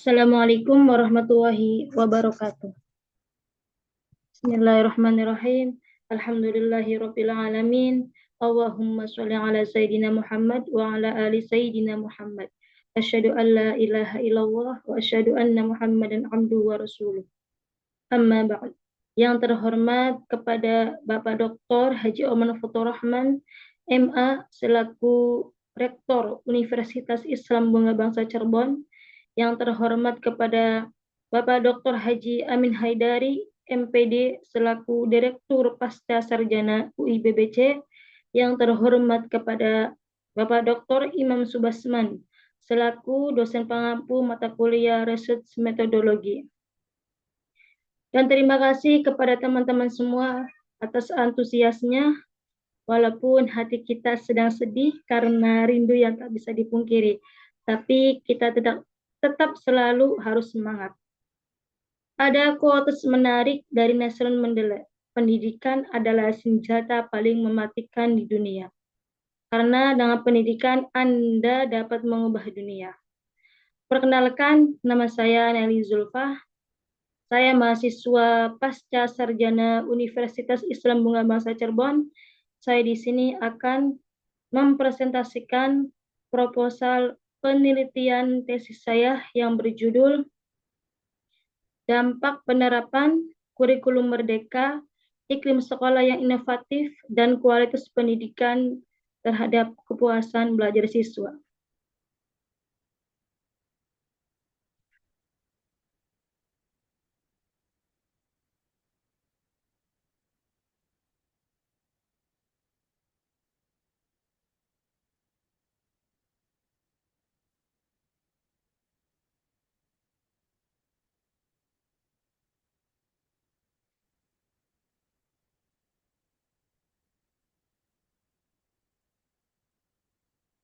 Assalamualaikum warahmatullahi wabarakatuh. Bismillahirrahmanirrahim. Alhamdulillahirabbil alamin. Allahumma shalli ala sayyidina Muhammad wa ala ali sayyidina Muhammad. Asyhadu an la ilaha illallah wa asyhadu anna Muhammadan abduhu wa rasuluh. Amma ba'd. Yang terhormat kepada Bapak Dr. Haji Oman Fathur Rahman, MA, selaku Rektor Universitas Islam Bunga Bangsa Cirebon. Yang terhormat kepada Bapak Dr. Haji Amin Haidari, MPD, selaku Direktur Pasca Sarjana UI BBC. Yang terhormat kepada Bapak Dr. Imam Subasman, selaku dosen pengampu mata kuliah Research Metodologi. Dan terima kasih kepada teman-teman semua atas antusiasnya, walaupun hati kita sedang sedih karena rindu yang tak bisa dipungkiri. Tapi kita tetap selalu harus semangat. Ada quotes menarik dari Nelson Mandela. Pendidikan adalah senjata paling mematikan di dunia. Karena dengan pendidikan Anda dapat mengubah dunia. Perkenalkan, nama saya Nelly Zulfa. Saya mahasiswa pasca sarjana Universitas Islam Bunga Bangsa Cirebon. Saya di sini akan mempresentasikan proposal penelitian tesis saya yang berjudul Dampak Penerapan Kurikulum Merdeka, Iklim Sekolah yang Inovatif, dan Kualitas Pendidikan terhadap Kepuasan Belajar Siswa.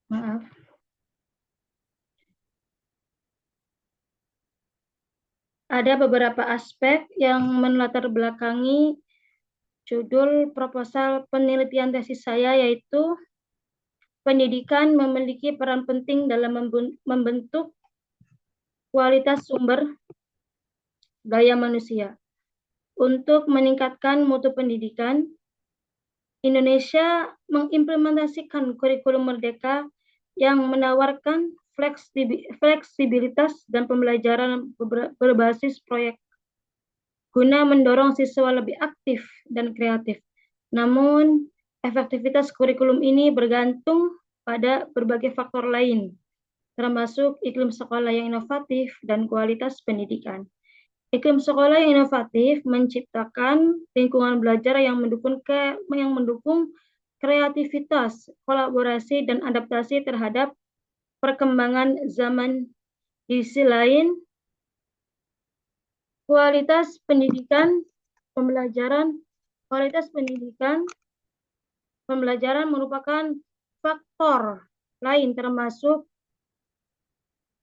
Maaf. Ada beberapa aspek yang melatar belakangi judul proposal penelitian tesis saya, yaitu pendidikan memiliki peran penting dalam membentuk kualitas sumber daya manusia. Untuk meningkatkan mutu pendidikan, Indonesia mengimplementasikan kurikulum merdeka yang menawarkan fleksibilitas dan pembelajaran berbasis proyek guna mendorong siswa lebih aktif dan kreatif. Namun, efektivitas kurikulum ini bergantung pada berbagai faktor lain, termasuk iklim sekolah yang inovatif dan kualitas pendidikan. Iklim sekolah yang inovatif menciptakan lingkungan belajar yang mendukung kreativitas, kolaborasi, dan adaptasi terhadap perkembangan zaman. Di sisi lain, kualitas pendidikan pembelajaran merupakan faktor lain, termasuk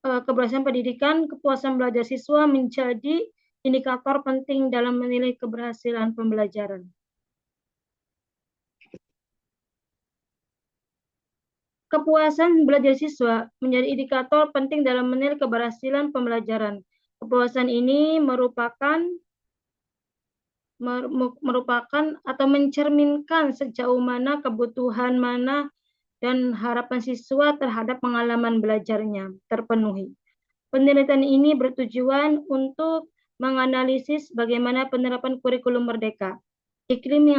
keberhasilan pendidikan. Kepuasan belajar siswa menjadi indikator penting dalam menilai keberhasilan pembelajaran. Kepuasan belajar siswa menjadi indikator penting dalam menilai keberhasilan pembelajaran. Kepuasan ini merupakan atau mencerminkan sejauh mana kebutuhan mana dan harapan siswa terhadap pengalaman belajarnya terpenuhi. Penelitian ini bertujuan untuk menganalisis bagaimana penerapan kurikulum merdeka, iklim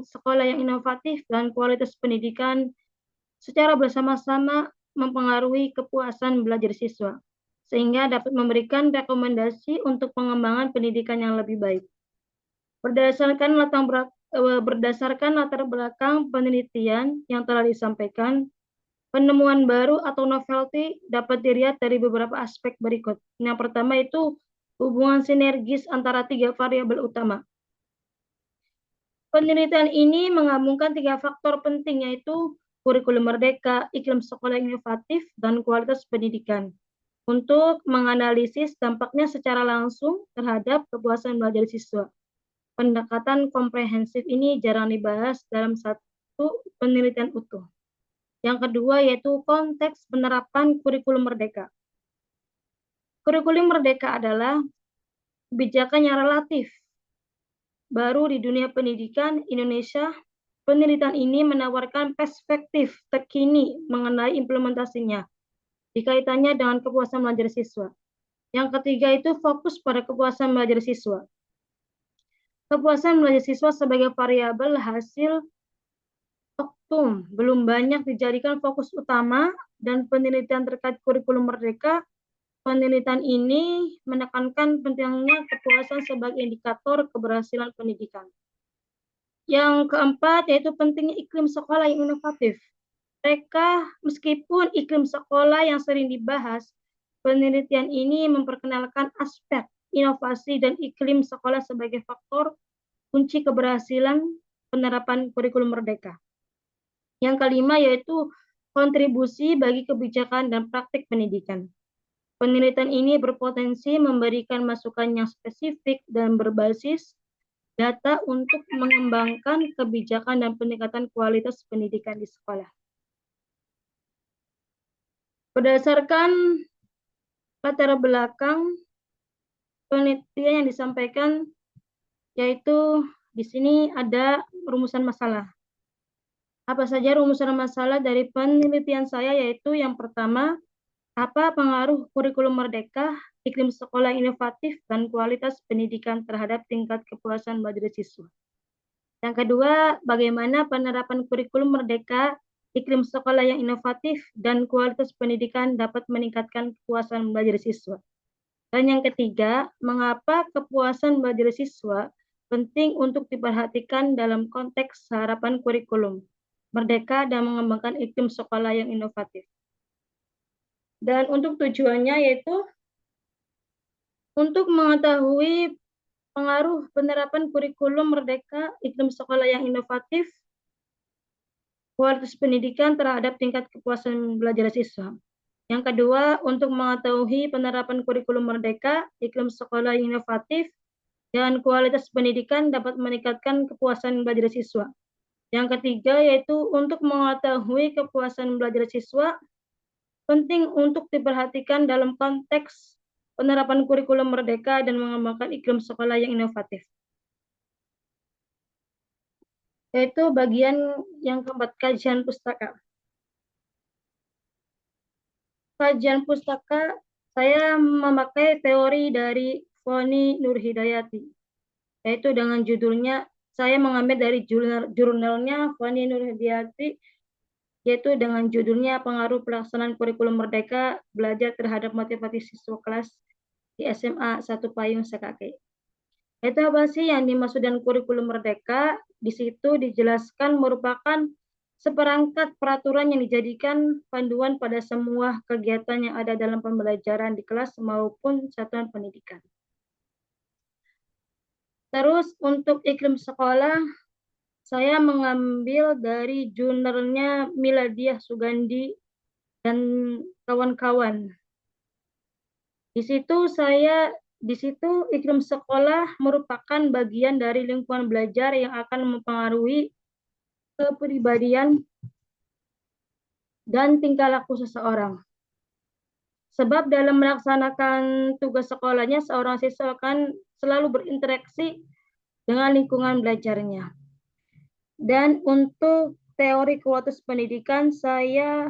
sekolah yang inovatif, dan kualitas pendidikan secara bersama-sama mempengaruhi kepuasan belajar siswa, sehingga dapat memberikan rekomendasi untuk pengembangan pendidikan yang lebih baik. Berdasarkan latar belakang penelitian yang telah disampaikan, penemuan baru atau novelty dapat dilihat dari beberapa aspek berikut. Yang pertama itu hubungan sinergis antara 3 variabel utama. Penelitian ini menggabungkan 3 faktor penting, yaitu kurikulum merdeka, iklim sekolah inovatif, dan kualitas pendidikan, untuk menganalisis dampaknya secara langsung terhadap kepuasan belajar siswa. Pendekatan komprehensif ini jarang dibahas dalam satu penelitian utuh. Yang kedua yaitu konteks penerapan kurikulum merdeka. Kurikulum merdeka adalah kebijakan yang relatif baru di dunia pendidikan Indonesia. Penelitian ini menawarkan perspektif terkini mengenai implementasinya dikaitannya dengan kepuasan belajar siswa. Yang ketiga itu fokus pada kepuasan belajar siswa. Kepuasan belajar siswa sebagai variabel hasil oktum belum banyak dijadikan fokus utama, dan penelitian terkait kurikulum merdeka. Penelitian ini menekankan pentingnya kepuasan sebagai indikator keberhasilan pendidikan. Yang keempat yaitu pentingnya iklim sekolah yang inovatif. Meskipun iklim sekolah yang sering dibahas, penelitian ini memperkenalkan aspek inovasi dan iklim sekolah sebagai faktor kunci keberhasilan penerapan kurikulum merdeka. Yang kelima yaitu kontribusi bagi kebijakan dan praktik pendidikan. Penelitian ini berpotensi memberikan masukan yang spesifik dan berbasis data untuk mengembangkan kebijakan dan peningkatan kualitas pendidikan di sekolah. Berdasarkan latar belakang penelitian yang disampaikan, yaitu di sini ada rumusan masalah. Apa saja rumusan masalah dari penelitian saya, yaitu yang pertama, apa pengaruh kurikulum merdeka, iklim sekolah inovatif, dan kualitas pendidikan terhadap tingkat kepuasan belajar siswa? Yang kedua, bagaimana penerapan kurikulum merdeka, iklim sekolah yang inovatif, dan kualitas pendidikan dapat meningkatkan kepuasan belajar siswa? Dan yang ketiga, mengapa kepuasan belajar siswa penting untuk diperhatikan dalam konteks harapan kurikulum merdeka dan mengembangkan iklim sekolah yang inovatif? Dan untuk tujuannya yaitu untuk mengetahui pengaruh penerapan kurikulum merdeka, iklim sekolah yang inovatif, kualitas pendidikan terhadap tingkat kepuasan belajar siswa. Yang kedua, untuk mengetahui penerapan kurikulum merdeka, iklim sekolah yang inovatif, dan kualitas pendidikan dapat meningkatkan kepuasan belajar siswa. Yang ketiga, yaitu untuk mengetahui kepuasan belajar siswa, penting untuk diperhatikan dalam konteks penerapan kurikulum merdeka dan mengembangkan iklim sekolah yang inovatif. Yaitu bagian yang keempat, kajian pustaka. Kajian pustaka, saya memakai teori dari Foni Nurhidayati, yaitu dengan judulnya, saya mengambil dari jurnalnya Foni Nurhidayati, yaitu dengan judulnya Pengaruh Pelaksanaan Kurikulum Merdeka Belajar Terhadap Motivasi Siswa Kelas di SMA 1 Payung Sekake. Itu apa sih yang dimaksud dengan kurikulum merdeka? Di situ dijelaskan merupakan seperangkat peraturan yang dijadikan panduan pada semua kegiatan yang ada dalam pembelajaran di kelas maupun satuan pendidikan. Terus untuk iklim sekolah, saya mengambil dari jurnalnya Miladiah Sugandi dan kawan-kawan. Di situ iklim sekolah merupakan bagian dari lingkungan belajar yang akan mempengaruhi kepribadian dan tingkah laku seseorang. Sebab dalam melaksanakan tugas sekolahnya, seorang siswa akan selalu berinteraksi dengan lingkungan belajarnya. Dan untuk teori kualitas pendidikan, saya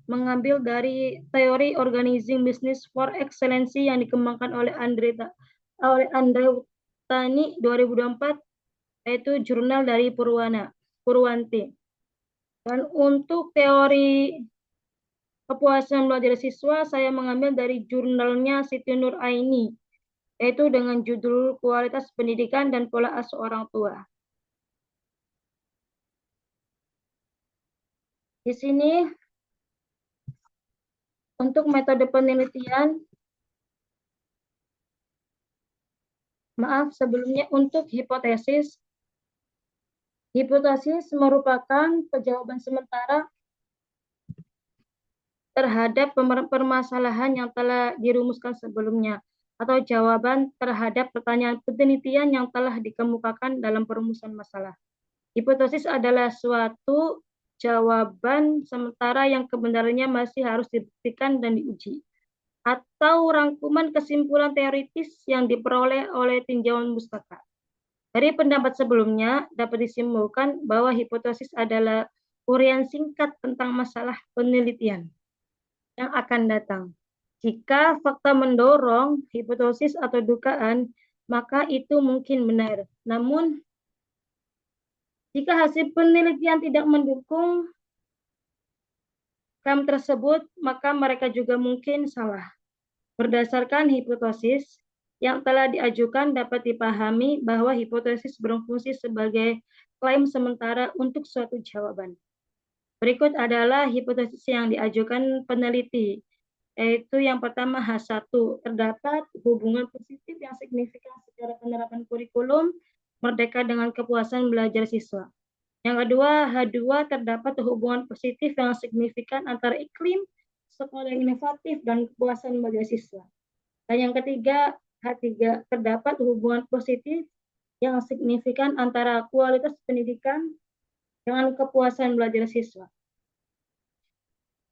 mengambil dari teori Organizing Business for Excellence yang dikembangkan oleh Andre Tani 2024, yaitu jurnal dari Purwanti. Dan untuk teori kepuasan belajar siswa, saya mengambil dari jurnalnya Siti Nur Aini, yaitu dengan judul Kualitas Pendidikan dan Pola Asuh Orang Tua. Di sini untuk metode penelitian, sebelumnya untuk hipotesis. Hipotesis merupakan jawaban sementara terhadap permasalahan yang telah dirumuskan sebelumnya, atau jawaban terhadap pertanyaan penelitian yang telah dikemukakan dalam perumusan masalah. Hipotesis adalah suatu jawaban sementara yang kebenarannya masih harus dibuktikan dan diuji. atau rangkuman kesimpulan teoritis yang diperoleh oleh tinjauan mustaka. Dari pendapat sebelumnya, dapat disimpulkan bahwa hipotesis adalah uraian singkat tentang masalah penelitian yang akan datang. Jika fakta mendorong hipotesis atau dugaan, maka itu mungkin benar. Namun, jika hasil penelitian tidak mendukung klaim tersebut, maka mereka juga mungkin salah. Berdasarkan hipotesis yang telah diajukan, dapat dipahami bahwa hipotesis berfungsi sebagai klaim sementara untuk suatu jawaban. Berikut adalah hipotesis yang diajukan peneliti, yaitu yang pertama H1, terdapat hubungan positif yang signifikan secara penerapan kurikulum merdeka dengan kepuasan belajar siswa. Yang kedua, H2, terdapat hubungan positif yang signifikan antara iklim sekolah yang inovatif dan kepuasan belajar siswa. Dan yang ketiga, H3, terdapat hubungan positif yang signifikan antara kualitas pendidikan dengan kepuasan belajar siswa.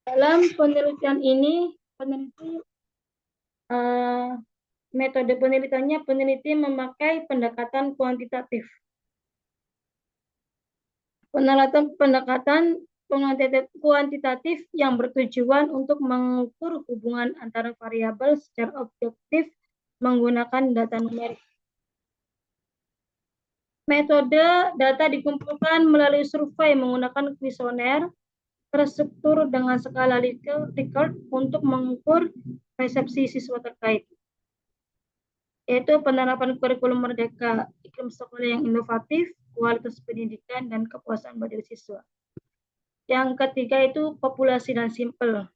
Dalam penelitian ini, metode penelitiannya, peneliti memakai pendekatan kuantitatif. Pendekatan kuantitatif yang bertujuan untuk mengukur hubungan antara variabel secara objektif menggunakan data numerik. Metode data dikumpulkan melalui survei menggunakan kuesioner terstruktur dengan skala Likert untuk mengukur persepsi siswa terkait, yaitu penerapan kurikulum merdeka, iklim sekolah yang inovatif, kualitas pendidikan, dan kepuasan belajar siswa. Yang ketiga itu populasi dan simpel.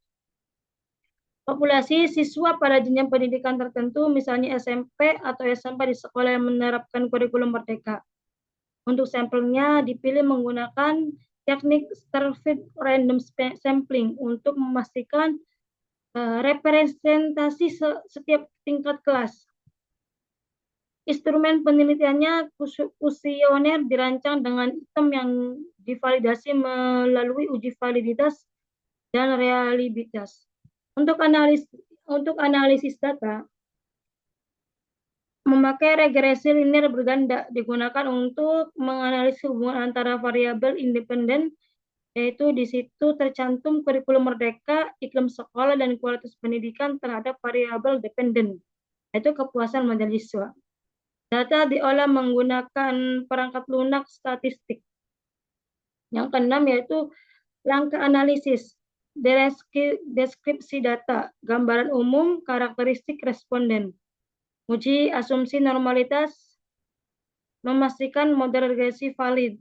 Populasi siswa pada jenjang pendidikan tertentu, misalnya SMP atau SMA di sekolah yang menerapkan kurikulum merdeka. Untuk sampelnya dipilih menggunakan teknik Sterfield random sampling untuk memastikan representasi setiap tingkat kelas. Instrumen penelitiannya kuesioner dirancang dengan item yang divalidasi melalui uji validitas dan reliabilitas. Untuk analisis data, memakai regresi linear berganda digunakan untuk menganalisis hubungan antara variabel independen, yaitu di situ tercantum kurikulum merdeka, iklim sekolah, dan kualitas pendidikan terhadap variabel dependen, yaitu kepuasan belajar siswa. Data diolah menggunakan perangkat lunak statistik. Yang keenam yaitu langkah analisis, deskripsi data, gambaran umum, karakteristik responden. Uji asumsi normalitas, memastikan model regresi valid.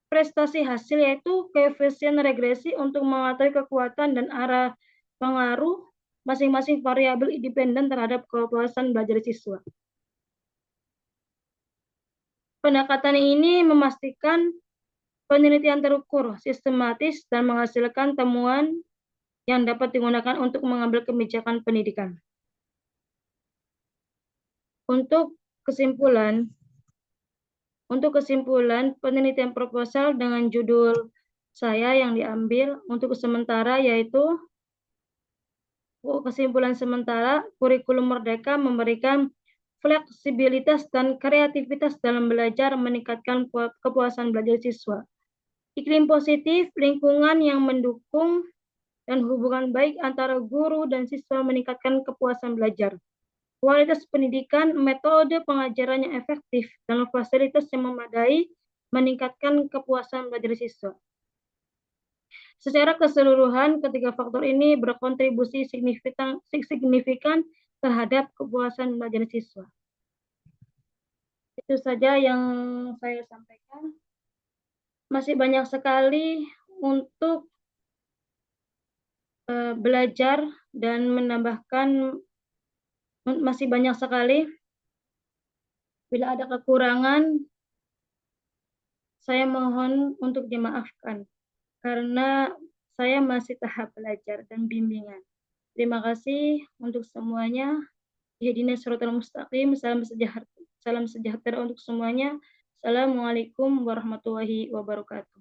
Prestasi hasil yaitu koefisien regresi untuk mengetahui kekuatan dan arah pengaruh masing-masing variabel independen terhadap kepuasan belajar siswa. Pendekatan ini memastikan penelitian terukur, sistematis, dan menghasilkan temuan yang dapat digunakan untuk mengambil kebijakan pendidikan. Untuk kesimpulan, penelitian proposal dengan judul saya yang diambil untuk sementara yaitu kesimpulan sementara, kurikulum merdeka memberikan fleksibilitas dan kreativitas dalam belajar meningkatkan kepuasan belajar siswa. Iklim positif, lingkungan yang mendukung, dan hubungan baik antara guru dan siswa meningkatkan kepuasan belajar. Kualitas pendidikan, metode pengajaran yang efektif, dan fasilitas yang memadai meningkatkan kepuasan belajar siswa. Secara keseluruhan, ketiga faktor ini berkontribusi signifikan terhadap kepuasan belajar siswa. Itu saja yang saya sampaikan. Masih banyak sekali untuk belajar dan menambahkan, masih banyak sekali. Bila ada kekurangan, saya mohon untuk dimaafkan karena saya masih tahap belajar dan bimbingan. Terima kasih untuk semuanya. Ihdinas siratal mustaqim. Salam sejahtera untuk semuanya. Assalamualaikum warahmatullahi wabarakatuh.